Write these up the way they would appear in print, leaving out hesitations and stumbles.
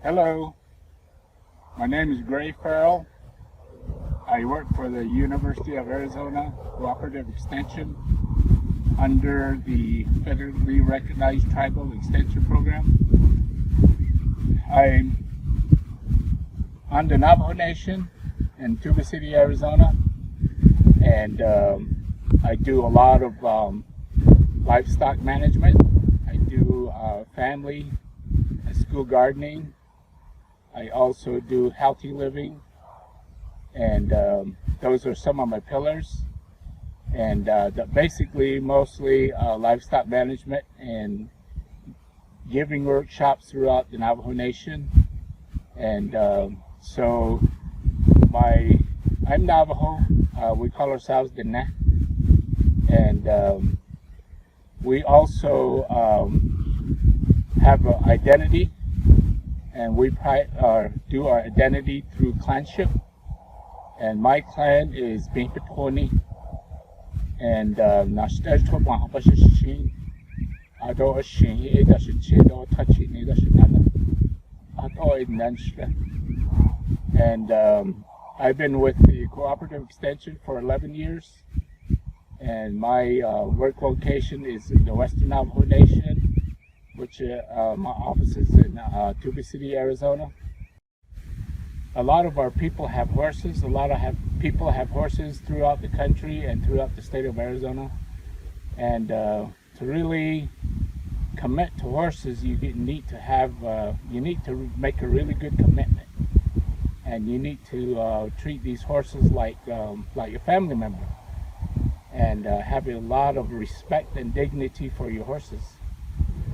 Hello, my name is Farrell. I work for the University of Arizona Cooperative Extension under the federally recognized tribal extension program. I'm on the Navajo Nation in Tuba City, Arizona, and I do a lot of livestock management. I do family and school gardening. I also do healthy living, and those are some of my pillars. And basically, mostly livestock management and giving workshops throughout the Navajo Nation. And so I'm Navajo. We call ourselves the Na, and we also have an identity. And we do our identity through clanship. And my clan is Bimpatoni. And Nashtaj to Mahapashin, Ado Ashin, Edashin, or Touching Edashinana, Ado Nansha. And I've been with the Cooperative Extension for 11 years. And my work location is in the Western Navajo Nation, which my office is in Tuba City, Arizona. A lot of our people have horses. A lot of people have horses throughout the country and throughout the state of Arizona. And to really commit to horses, you need to make a really good commitment, and you need to treat these horses like a family member, and have a lot of respect and dignity for your horses.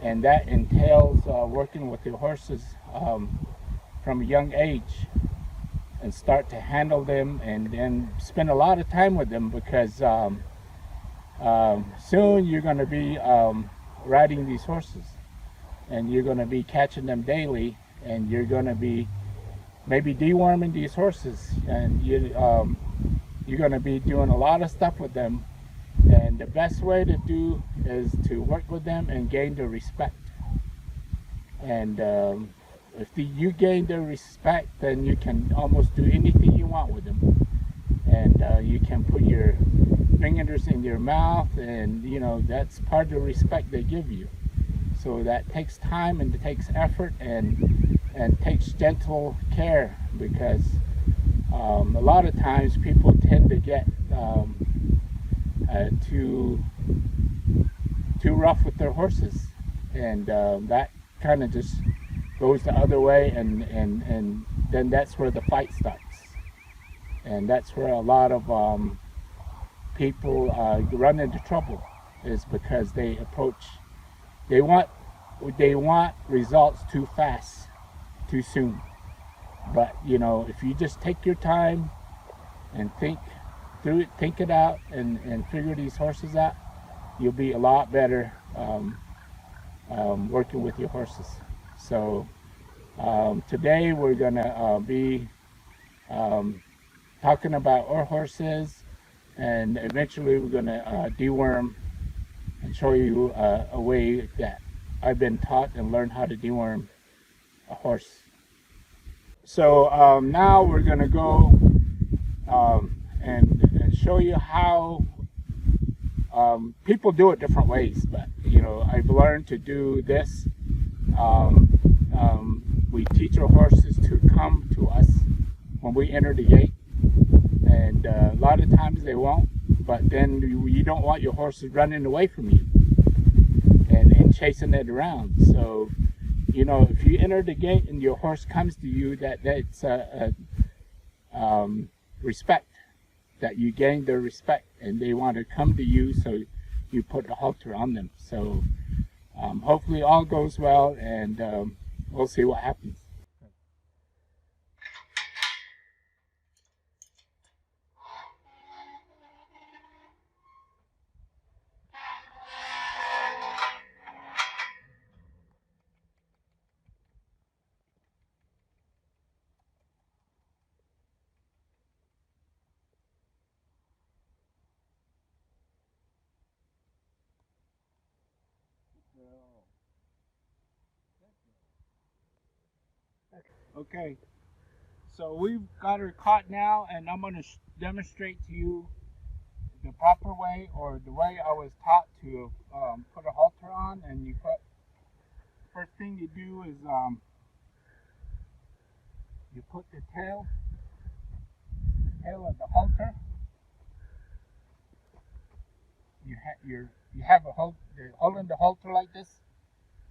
And that entails working with your horses from a young age, and start to handle them, and then spend a lot of time with them, because soon you're going to be riding these horses, and you're going to be catching them daily, and you're going to be maybe deworming these horses, and you're going to be doing a lot of stuff with them. And the best way to do is to work with them and gain their respect. And if you gain their respect, then you can almost do anything you want with them. And you can put your fingers in your mouth, and that's part of the respect they give you. So that takes time, and it takes effort, and takes gentle care, because a lot of times people tend to get too rough with their horses, and that kind of just goes the other way, and then that's where the fight starts, and that's where a lot of people run into trouble, is because they want results too fast, too soon. But if you just take your time and think it out, and figure these horses out, you'll be a lot better working with your horses. So today we're gonna be talking about our horses, and eventually we're gonna deworm and show you a way that I've been taught and learned how to deworm a horse. So now we're gonna go and show you how people do it different ways, but I've learned to do this. We teach our horses to come to us when we enter the gate, and a lot of times they won't, but then you don't want your horses running away from you and chasing it around. So if you enter the gate and your horse comes to you, that's respect, that you gain their respect, and they want to come to you, so you put a halter on them. So hopefully all goes well, and we'll see what happens. Okay, so we've got her caught now, and I'm going to demonstrate to you the proper way, or the way I was taught to put a halter on. And first thing you do is you put the tail of the halter. You have a holding the halter like this,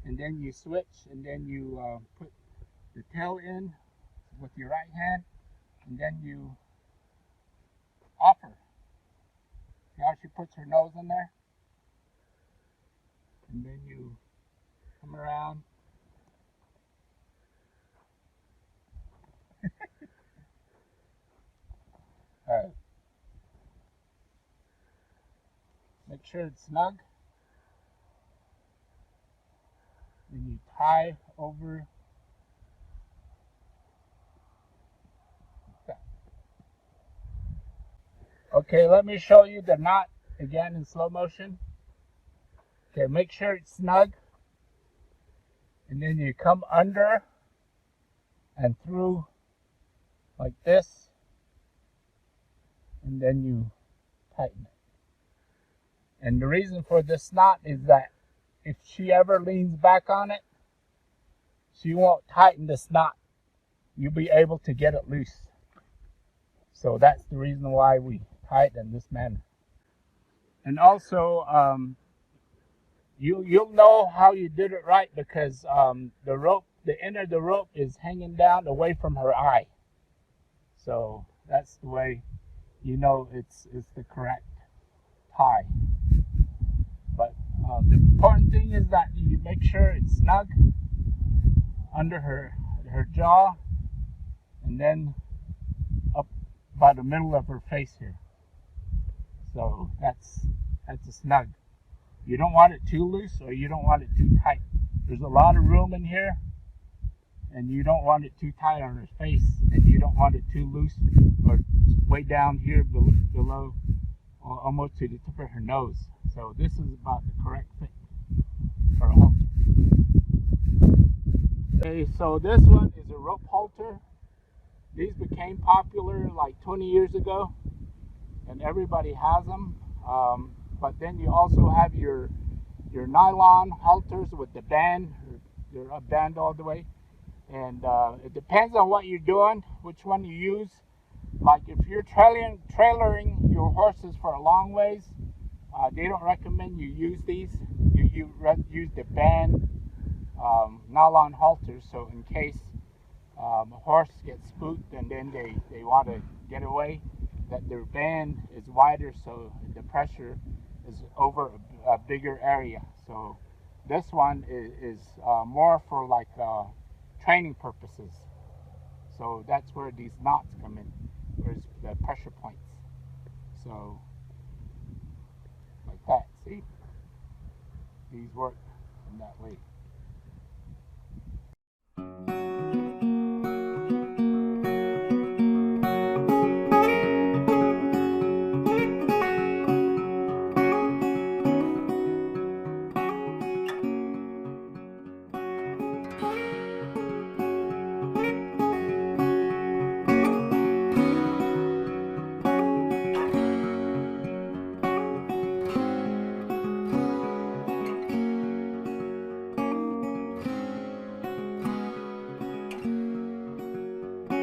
and then you switch, and then you put the tail in with your right hand, and then you offer. See how she puts her nose in there? And then you come around. Make sure it's snug. Then you tie over. Okay, let me show you the knot again in slow motion. Okay, make sure it's snug. And then you come under and through like this. And then you tighten it. And the reason for this knot is that if she ever leans back on it, she won't tighten this knot. You'll be able to get it loose. So that's the reason why we tie it in this manner. And also, you'll know how you did it right because the rope, the end of the rope is hanging down away from her eye. So that's the way you know it's the correct tie. But the important thing is that you make sure it's snug under her jaw, and then up by the middle of her face here. So that's a snug. You don't want it too loose, or you don't want it too tight. There's a lot of room in here, and you don't want it too tight on her face, and you don't want it too loose or way down here below, or almost to the tip of her nose. So this is about the correct fit for a halter. Okay, so this one is a rope halter. These became popular like 20 years ago, and everybody has them. But then you also have your nylon halters with the band. They're a band all the way, and it depends on what you're doing, which one you use. Like if you're trailering your horses for a long ways, they don't recommend you use these. You use the band nylon halters, so in case a horse gets spooked and then they want to get away, that their band is wider, so the pressure is over a bigger area. So this one is more for like training purposes. So that's where these knots come in, where's the pressure points. So like that, see? These work in that way.